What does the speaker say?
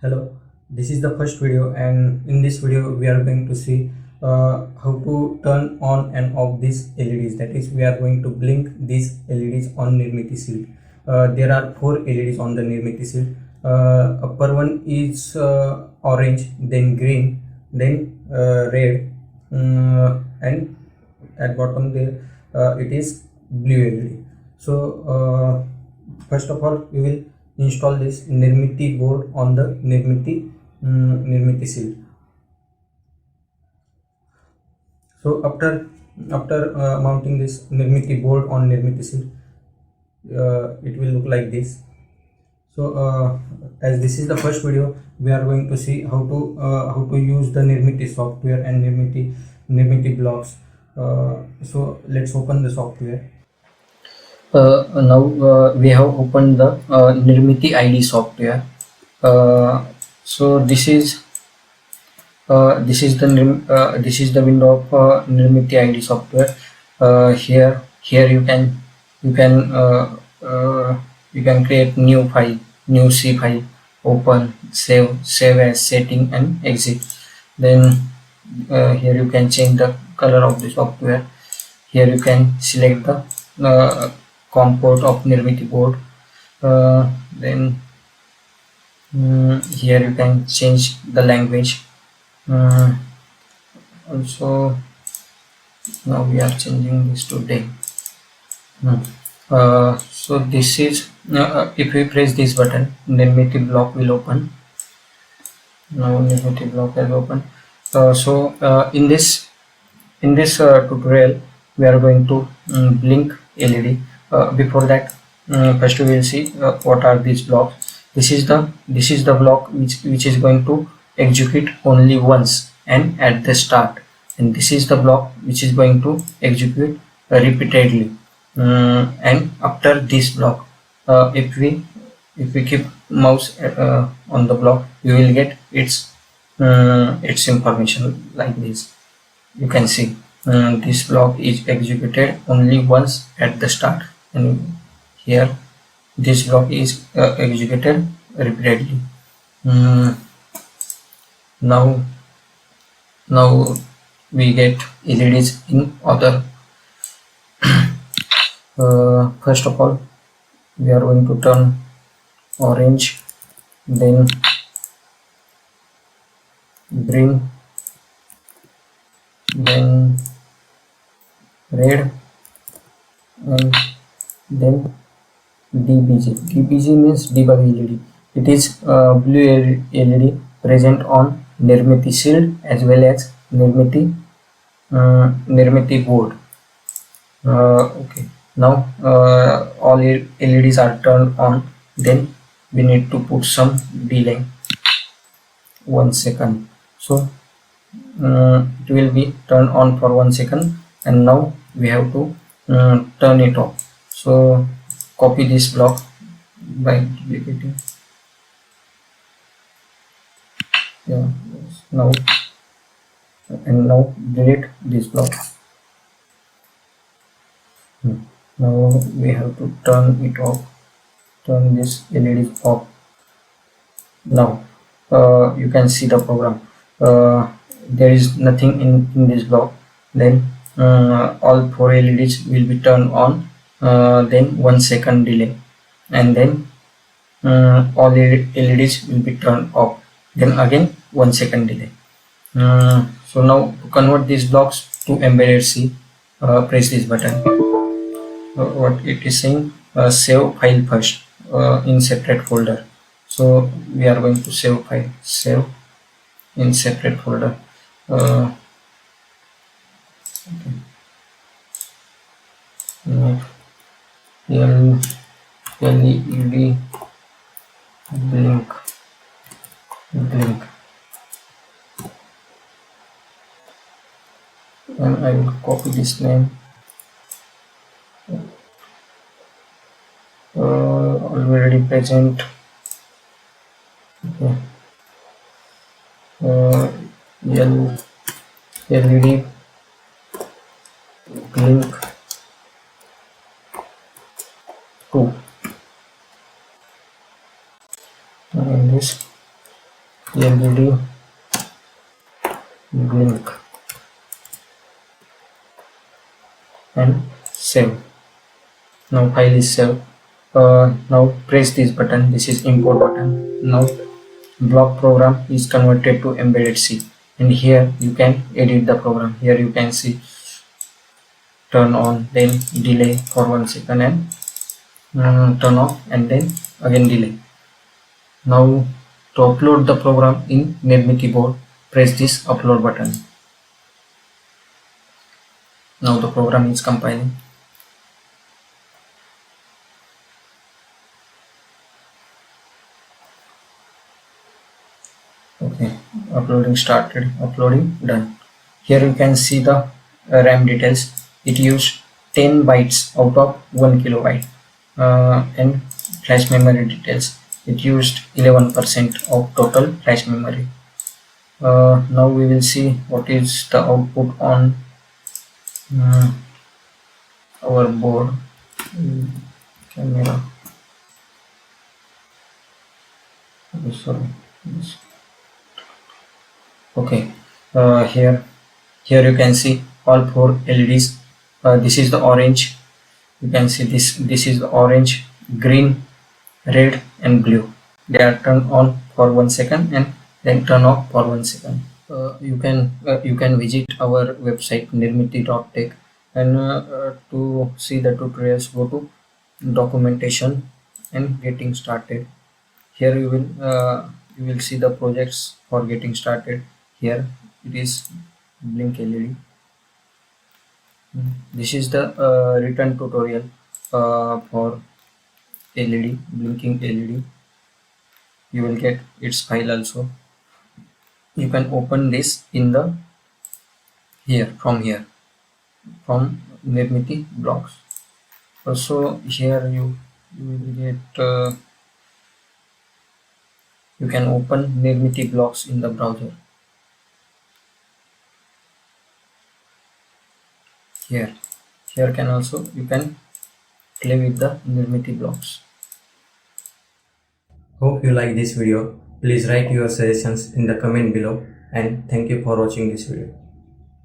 Hello, this is the first video, and in this video we are going to see how to turn on and off these LEDs. That is, we are going to blink these LEDs on Nirmiti Shield. There are four LEDs on the Nirmiti Shield. Upper one is orange, then green, then red, and at bottom there it is blue LED. So first of all, we will install this Nirmiti board on the Nirmiti Shield. So after mounting this Nirmiti board on Nirmiti Shield, it will look like this. So as this is the first video, we are going to see how to use the Nirmiti software and Nirmiti blocks. So let's open the software. Now we have opened the Nirmiti ID software. So this is the window of Nirmiti ID software. Here you can create new file, new C file, open, save as, setting, and exit. Then here you can change the color of the software. Here you can select the COM port of Nirmiti board. Then here you can change the language. Also, now we are changing this to day. So this is if we press this button, Nirmiti block will open. Now Nirmiti block has opened. In this tutorial, we are going to blink LED. Before that, first we will see what are these blocks. This is the block which is going to execute only once and at the start, and this is the block which is going to execute repeatedly. And after this block, if we keep mouse on the block, we will get its information like this. You can see this block is executed only once at the start, and here this block is executed repeatedly. Now we get LEDs in other. First of all, we are going to turn orange, then green, then red, and then DBG. DBG means debug LED. It is blue LED present on Nirmiti Shield as well as Nirmiti board. Okay. Now all LEDs are turned on. Then we need to put some delay. 1 second. So it will be turned on for 1 second, and now we have to turn it off. So copy this block by duplicating. Yeah. Now delete this block. Now we have to turn it off. Turn this LED off. Now you can see the program. There is nothing in this block. Then all four LEDs will be turned on. Then 1 second delay, and then all LEDs will be turned off. Then again 1 second delay. So now to convert these blocks to embedded C, press this button. What it is saying, save file first in separate folder. So we are going to save file, save in separate folder. Okay. LED blink, and I will copy this name. Already present. Okay. LED blink 2, and this LED blink and save. Now file is saved. Now press this button. This is import button. Now block program is converted to embedded C, and here you can edit the program. Here you can see turn on, then delay for 1 second, and turn off, and then again delay. Now to upload the program in Nirmiti board, press this upload button. Now the program is compiling. Okay, uploading started, uploading done. Here you can see the RAM details. It used 10 bytes out of 1 kilobyte. And flash memory details. It used 11% of total flash memory. Now we will see what is the output on our board. Camera. Sorry. Okay. Here you can see all 4 LEDs. This is the orange. You can see this is the orange, green, red, and blue. They are turned on for 1 second and then turn off for 1 second. You can visit our website nirmiti.tech, and to see the tutorials, go to documentation and getting started. Here you will see the projects for getting started. Here it is blink LED. This is the written tutorial for LED, blinking LED. You will get its file also. You can open this in the from Nirmiti blocks. Also here you will get you can open Nirmiti blocks in the browser. Here can also you can play with the Nirmiti blocks. Hope you like this video. Please write your suggestions in the comment below, and thank you for watching this video.